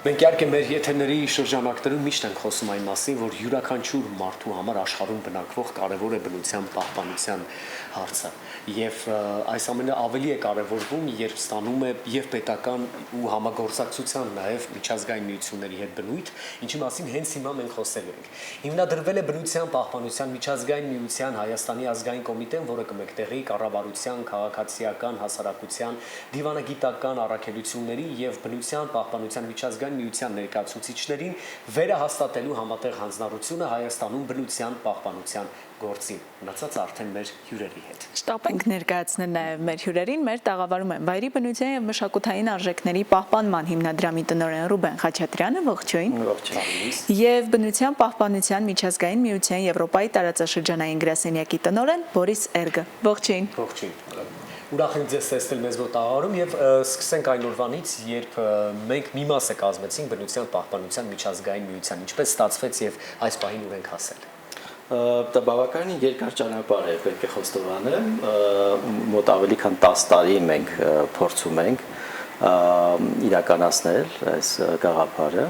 Մենք իհարկե մեր եթերների շրջանակներում միշտ ենք խոսում այն մասին, որ յուրաքանչյուր մարդու համար աշխարհում բնակվող կարևոր է բնության պահպանության հարցը։ Եվ այս ամենը ավելի է կարևորվում, երբ ստանում է եւ պետական ու համագործակցության նաեւ միջազգային միությունների հետ բնույթ, ինչի մասին հենց հիմա մենք խոսելու ենք։ Հիմնադրվել է բնության պահպանության միջազգային միության Հայաստանի ազգային կոմիտեն, որը կմեկտեղի կառավարության, քաղաքացիական, հասարակության, դիվանագիտական առաքելությունների եւ բնության պահպանության միջազգային միության ներկայացուցիչներին վերահաստատելու համատեղ հանձնառությունը Հայաստանում բնության պահպանության գործին։ Մնացած արդեն մեր հյուրերի հետ։ Շտապ ենք ներկայացնել նաև մեր հյուրերին, մեր տաղավարում են Վայրի բնության եւ մշակութային արժեքների պահպանման հիմնադրամի տնօրեն Ռուբեն Խաչատրյանը, ողջույն։ Ողջույն։ Եվ բնության պահպանության միջազգային միության Եվրոպայի տարածաշրջանային գրասենյակի տնօրեն Բորիս Էրգը, ողջույն։ Ողջույն։ Ուրախ եմ ձեզ տեսնել մեզ մոտ տաղավարում եւ սկսենք այն օրվանից, երբ մենք մի մասը կազմեցինք բնության պահպանության միջազգային միության, ինչպես ստացվեց եւ այս պահին ուր ենք հասել։ Դա բավականին երկար ճանապարհ է, պետք է խոստովանեմ, մոտ ավելի քան 10 տարի մենք փորձում ենք իրականացնել այս գաղափարը։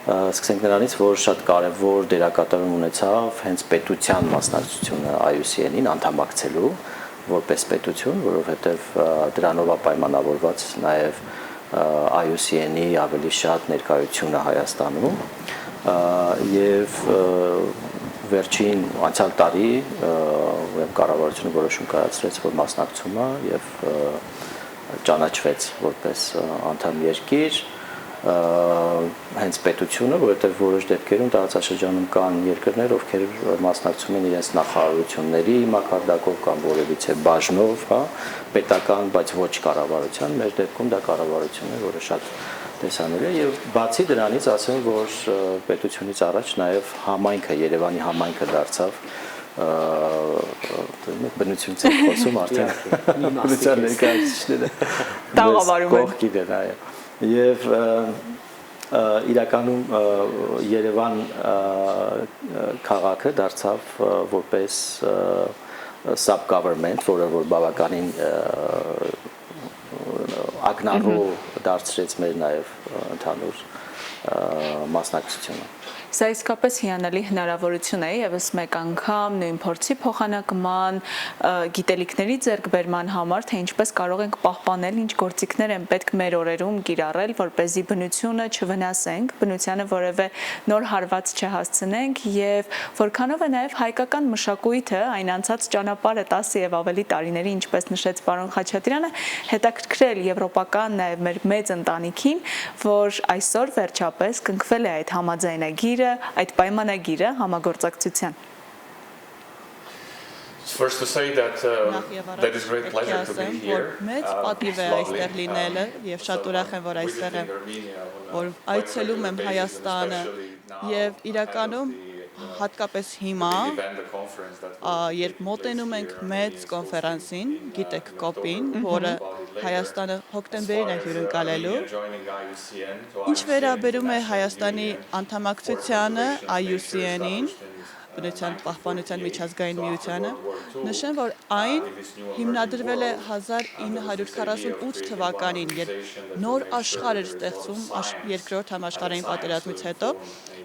Սկսենք նրանից, որ շատ կարևոր դերակատարում ունեցավ հենց պետության մասնակցությունը IUCN-ին անդամակցելու որպես պետություն, որովհետև դրանով պայմանավորված նաև IUCN-ի ավելի շատ ներկայությունը Հայաստանում եւ վերջին անցյալ տարի կառավարությունը որոշում կայացրեց, որ մասնակցում է եւ ճանաչվեց որպես անդամ երկիր հենց պետությունը, որովհետև որոշ դեպքերում տարածաշրջանում կան երկրներ, ովքեր մասնակցում են իրենց նախարարությունների մակարդակով կամ որևիցե բաժնով, հա, պետական, բայց ոչ կառավարության, մեր դեպքում դա կառավարությունն է, որը շատ տեսանելի է եւ բացի դրանից ասեմ, որ պետությունից առաջ նաեւ համայնքը, Երևանի համայնքը դարձավ բնությունից է խոսում արդեն բնության ներկայացուցիչները Տաղավարում են եւ իրականում Երևան քաղաքը դարձավ որպես sub-government, որը որ բավականին ակնառու դարձրեց մեր նաեւ ընդհանուր մասնակցությունը։ Սա իսկապես հիանալի հնարավորություն է եւս մեկ անգամ նույն փորձի փոխանակման, գիտելիքների ձեռքբերման համար, թե ինչպես կարող ենք պահպանել, ինչ գործիքներ են պետք մեր օրերում կիրառել, որպեսզի բնությունը չվնասենք, բնությանը որևէ նոր հարված չհասցնենք եւ որքանով է նաեւ հայկական մշակույթը, այն անցած ճանապարհը 10 եւ ավելի տարիների, ինչպես նշեց պարոն Խաչատրյանը, հետաքրքրել եվրոպական նաեւ մեր մեծ ընտանիքին, որ այսօր վերջապես կնքվել է այդ համաձայնագիր այդ պայմանագիրը համագործակցության։ First to say that is great pleasure to be here. Մեծ պատիվ է այստեղ լինելը եւ շատ ուրախ եմ, որ այստեղ եմ, որ այցելում եմ Հայաստանը եւ իրականում հատկապես հիմա, երբ մոտենում ենք մեծ կոնֆերանսին, գիտեք կոպին, որը Հայաստանը հոկտեմբերին է հյուրընկալելու, ինչ վերաբերում է Հայաստանի անդամակցությանը IUCN-ին, բնության պահպանության միջազգային միությանը, նշեմ, որ այն հիմնադրվել է 1948 թվականին, երբ նոր աշխարհ էր ստեղծում երկրորդ համաշխարհային պատերազմից հետո,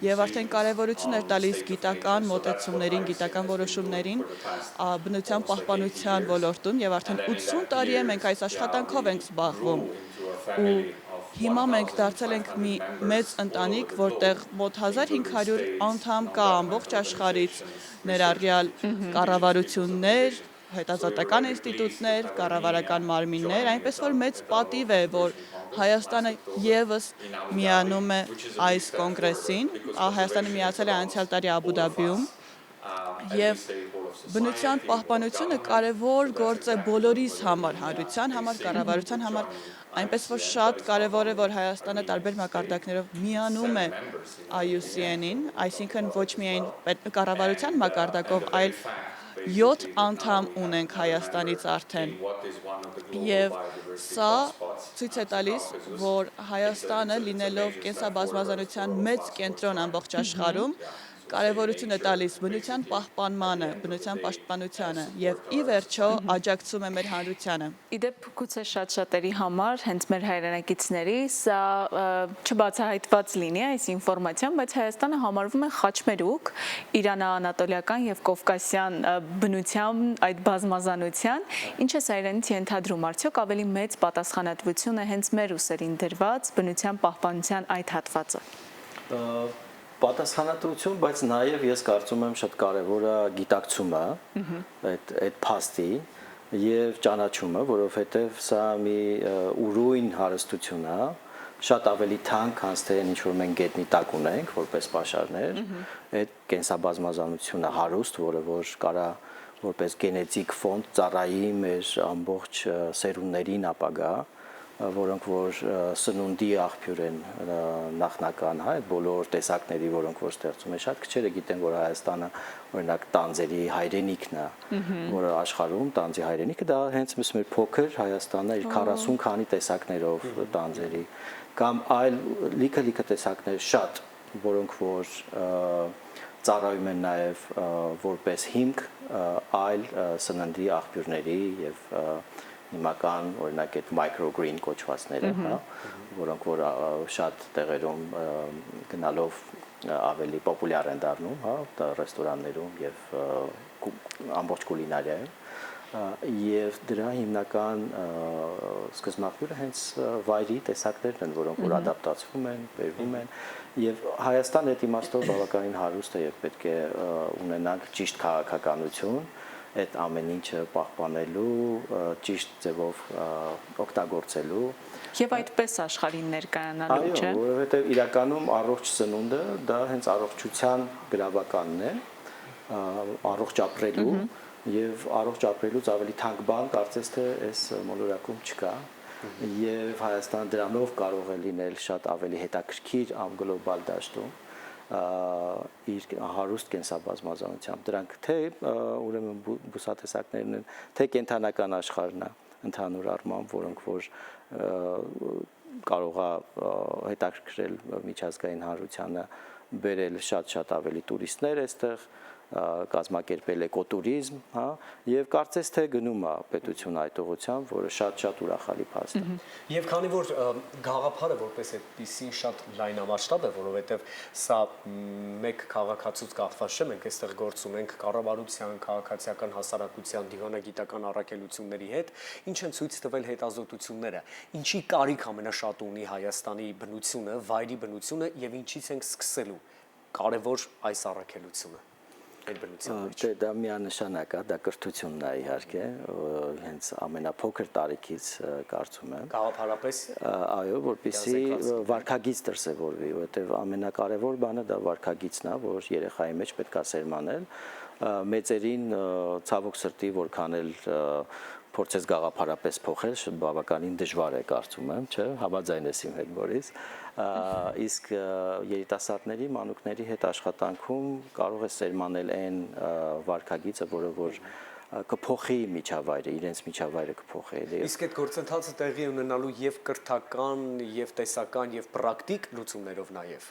եւ արդեն կարեւորություն էր տալիս գիտական մոտեցումներին, գիտական որոշումներին բնության պահպանության ոլորտում եւ արդեն 80 տարի է մենք այս աշխատանքով ենք զբաղվում ու հիմա մենք դարձել ենք մի մեծ ընտանիք, որտեղ մոտ 1500 անդամ կա ամբողջ աշխարհից, ներառյալ կառավարություններ, հետազոտական ինստիտուտներ, կառավարական մարմիններ, այնպես որ մեծ պատիվ է, որ Հայաստանը եւս միանում է այս կոնգրեսին, Հայաստանը միացել է անցյալ տարի Աբու Դաբիում եւ բնության պահպանությունը կարևոր գործ է բոլորիս համար, հանրության համար, կառավարության համար, այնպես որ շատ կարևոր է, որ Հայաստանը տարբեր մակարդակներով միանում է IUCN-ին, այսինքն ոչ միայն կառավարության մակարդակով, այլ 7 անդամ ունենք Հայաստանից արդեն եւ սա ցույց է տալիս, որ Հայաստանը լինելով կենսաբազմազանության մեծ կենտրոն ամբողջ աշխարհում կարևորություն է տալիս բնության պահպանմանը, բնության պաշտպանությանը եւ ի վերջո աջակցում է մեր հանրությանը։ Իդեպ գուցե շատ-շատերի համար, հենց մեր հայրենակիցների, սա չբացահայտված լինի այս ինֆորմացիան, բայց Հայաստանը համարվում է խաչմերուկ իրանա-անատոլիական եւ կովկասյան բնության այդ բազմազանության, ինչը սա իրենից ենթադրում, արդյոք ավելի մեծ պատասխանատվություն է հենց մեր ուսերին դրված բնության պահպանության այդ հատվածը։ Պատասխանատվություն, բայց նաև ես կարծում եմ շատ կարևոր է գիտակցումը այդ փաստի եւ ճանաչումը, որովհետեւ սա մի ուրույն հարստություն է, շատ ավելի թանկ, քան թե ինչ որ մենք գետնի տակ ունենք որպես պաշարներ, այդ կենսաբազմազանությունը հարուստ, որը որ կարա որպես գենետիկ ֆոնդ ծառայի մեր ամբողջ սերունդներին ապագա, որոնք որ սնունդի աղբյուր են նախնական, հա, այդ բոլոր տեսակների, որոնք որ ստեղծում են, շատ քչերը գիտեն, որ Հայաստանը օրինակ տանձերի հայրենիքն է, որը աշխարհում տանձի հայրենիքը դա հենց մեր փոքր Հայաստանն է իր 40 քանի տեսակներով տանձերի կամ այլ լիքը տեսակներ շատ, որոնք որ ծառայում են նաև որպես հիմք այլ սննդի աղբյուրների եւ հիմնական օրինակ այդ microgreen կոչվածները, հա, որոնք որ շատ տեղերում գնալով ավելի պոպուլյար են դառնում, հա, ռեստորաններում եւ ամբողջ կուլինարիայում, եւ դրա հիմնական սկզբնաղբյուրը հենց վայրի տեսակներն են, որոնք որ ադապտացվում են, բերվում են եւ Հայաստանը այդ իմաստով բավականին հարուստ է եւ պետք է ունենանք ճիշտ քաղաքականություն այդ ամեն ինչը պահպանելու, ճիշտ ձևով օգտագործելու եւ այդպես աշխարհին ներկայանալու, չէ՞։ Այո, որովհետեւ իրականում առողջ սնունդը դա հենց առողջության գրավականն է, առողջ ապրելու եւ առողջ ապրելուց ավելի թանկ բան կարծես թե այս մոլորակում չկա եւ Հայաստանը դրանով կարող է լինել շատ ավելի հետաքրքիր գլոբալ դաշտում իր հարուստ կենսաբազմազանությամբ դրանք թե ուրեմն բուսատեսակներն են թե կենթանական աշխարհն է ընդհանուր առմամբ որոնք որ կարող է հետաքրքրել միջազգային հանրությանը բերել շատ ավելի տուրիստներ այստեղ կազմակերպել էկոտուրիզմ, հա, եւ կարծես թե գնում է պետությունը այդ ուղղությամբ, որը շատ ուրախալի փաստ է։ Եվ քանի որ գաղափարը որպես այդպիսի շատ լայնամասշտաբ է, որովհետեւ սա մեկ քաղաքացուց կախված չէ, մենք այստեղ գործ ունենք կառավարության, քաղաքացիական հասարակության, դիվանագիտական առաքելությունների հետ, ինչ են ցույց տվել հետազոտությունները, ինչի կարիք ամենաշատ ունի Հայաստանի բնությունը, վայրի բնությունը եւ ինչից ենք սկսելու կարևոր այս առաքելությունը։ Դա միանշանակ է, դա կրթությունն է իհարկե, հենց ամենափոքր տարիքից կարծում եմ։ Գաղափարապես։ Այո, որպեսզի վարքագիծ դրսևորվի, որովհետև ամենակարևոր բանը դա վարքագիծն է, որ երեխայի մեջ պետք է սերմանել։ Մեծերին ցավոք սրտի որքան էլ փորձես գաղափարապես փոխել, բավականին դժվար է կարծում եմ, չէ՞, համաձայն ես իմ հետ Բորիս, իսկ երիտասարդների, մանուկների հետ աշխատանքում կարող է սերմանել այն վարքագիծը, որը որ կփոխի միջավայրը, իրենց միջավայրը կփոխի։ Իսկ այդ գործընթացը տեղի ունենալու եւ կրթական, եւ տեսական, եւ պրակտիկ լուծումներով նաեւ։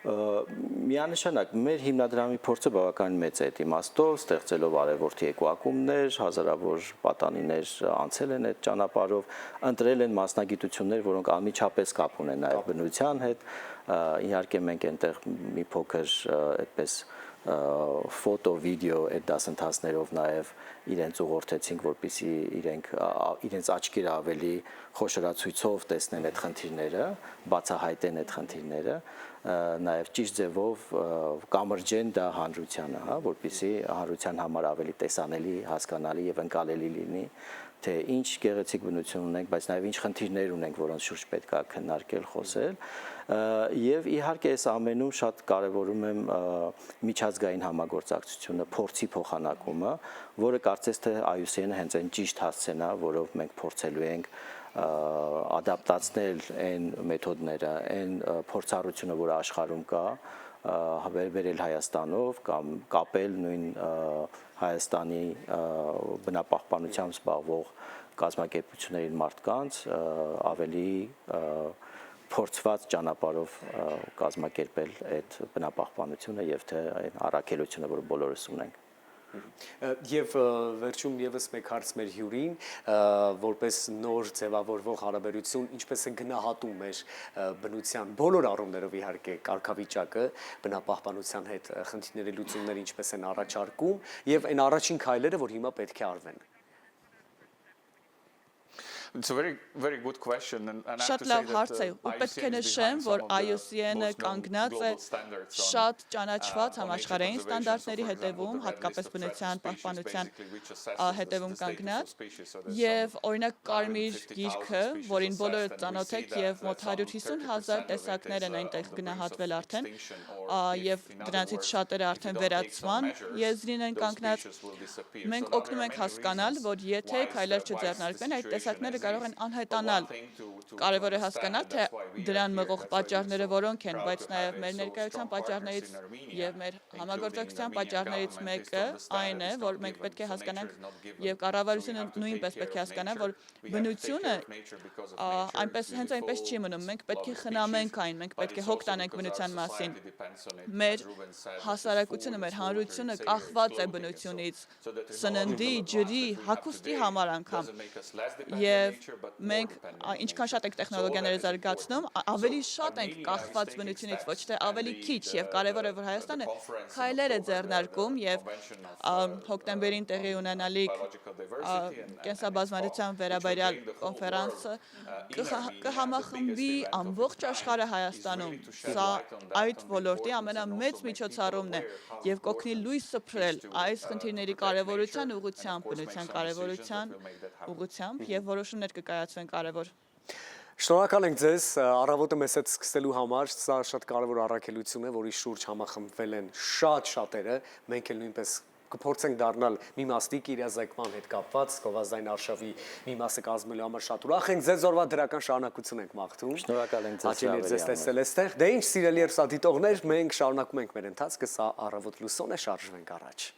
Միանշանակ մեր հիմնադրամի փորձը բավականին մեծ է այդ իմաստով, ստեղծելով արևորթի էկոակումբներ, հազարավոր պատանիներ անցել են այդ ճանապարհով, ընտրել են մասնագիտություններ, որոնք անմիջապես կապ ունեն նաև բնության հետ։ Իհարկե մենք այնտեղ մի փոքր այդպես ֆոտո, վիդեո այդ դասընթացներով նաև իրենց ուղղորդեցինք, որպեսզի իրենց աչքերը ավելի խոշորացույցով տեսնեն այդ խնդիրները, բացահայտեն այդ խնդիրները, նաև ճիշտ ձևով կամրջեն դա հանրությանը, հա, որպեսզի հանրության համար ավելի տեսանելի, հասկանալի եւ ընկալելի լինի, թե ինչ գեղեցիկ բնություն ունենք, բայց նաև ինչ խնդիրներ ունենք, որոնց շուրջ պետք է քննարկել, խոսել, եւ իհարկե այս ամենում շատ կարեւորում եմ միջազգային համագործակցությունը, փորձի փոխանակումը, որը կարծես թե IUCN-ը հենց այն ճիշտ հասցեն է, որով մենք փորձելու ենք ադապտացնել այն մեթոդները, այն փորձառությունը, որը աշխարհում կա, վերել Հայաստանով կամ կապել նույն Հայաստանի բնապահպանությամբ զբաղվող կազմակերպություններին մարդկանց ավելի փորձված ճանապարհով կազմակերպել այդ բնապահպանությունը եւ թե այն առաքելությունը, որ բոլորս ունենք։ Եվ վերջում եւս մեկ հարց մեր հյուրին, որպես նոր ձևավորվող հարաբերություն, ինչպես է գնահատում մեր բնության բոլոր առումներով իհարկե կարգավիճակը բնապահպանության հետ խնդիրների լուծումները ինչպես են առաջարկում եւ այն առաջին քայլերը, որ հիմա պետք է արվեն։ It's a very good question and I have Շատ to say լավ հարց է, that ու պետք է նշեմ, որ IUCN-ը կանգնած է շատ ճանաչված համաշխարհային ստանդարտների հետևում, հատկապես բնության պահպանության հետևում կանգնած, եւ օրինակ Կարմիր գիրքը, որին բոլորը ծանոթ եք եւ մոտ 150,000 տեսակներ են այնտեղ գնահատվել արդեն, եւ դրանցից շատերը արդեն վերացման եզրին են կանգնած։ Մենք օգնում ենք հասկանալ, որ եթե քայլեր չձեռնարկվեն, այդ տեսակները կարող են անհետանալ։ Կարևոր է հասկանալ, թե դրան մղող պատճառները որոնք են, բայց նաև մեր ներկայության պատճառներից եւ մեր համագործակցության պատճառներից մեկը այն է, որ մենք պետք է հասկանանք եւ կառավարությունը նույնպես պետք է հասկանա, որ բնությունը հենց այնպես չի մնում։ Մենք պետք է խնամենք այն, մենք պետք է հոգ տանենք բնության մասին։ Մեր հասարակությունը, մեր հանրությունը կախված է բնությունից, սննդի, ջրի, հագուստի համար անգամ։ Եվ մենք ինչքան շատ ենք տեխնոլոգիաները զարգացնում, ավելի շատ ենք կախված բնությունից, ոչ թե ավելի քիչ, եւ կարեւոր է, որ Հայաստանը քայլեր է ձեռնարկում եւ հոկտեմբերին տեղի ունենալիք կենսաբազմազանության վերաբերյալ կոնֆերանսը կհամախմբի ամբողջ աշխարհը Հայաստանում։ Սա այդ ոլորտի ամենամեծ միջոցառումն է եւ կօգնի լույս սփռել այս խնդիրների կարեւորության ուղղությամբ, բնության կարեւորության ուղղությամբ եւ որոշումներ կկայացվեն կարևոր։ Շնորհակալ ենք ձեզ առավոտը մեզ հետ սկսելու համար, սա շատ կարևոր առաքելություն է, որի շուրջ համախմբվել են շատերը, մենք էլ նույնպես կփորձենք դառնալ մի մասնիկ իրազեկման հետ կապված, գովազդային արշավի մի մասը կազմելու համար շատ ուրախ ենք, ձեզ օրվա դրական շարունակություն ենք մաղթում։ Շնորհակալ ենք ձեզ հաճելի ձեզ տեսել այստեղ։ Դե ինչ սիրելի երուսադիտողներ, մենք շարունակում ենք մեր ընթացքը, սա առավոտ լուսոն է, շարժվենք առաջ։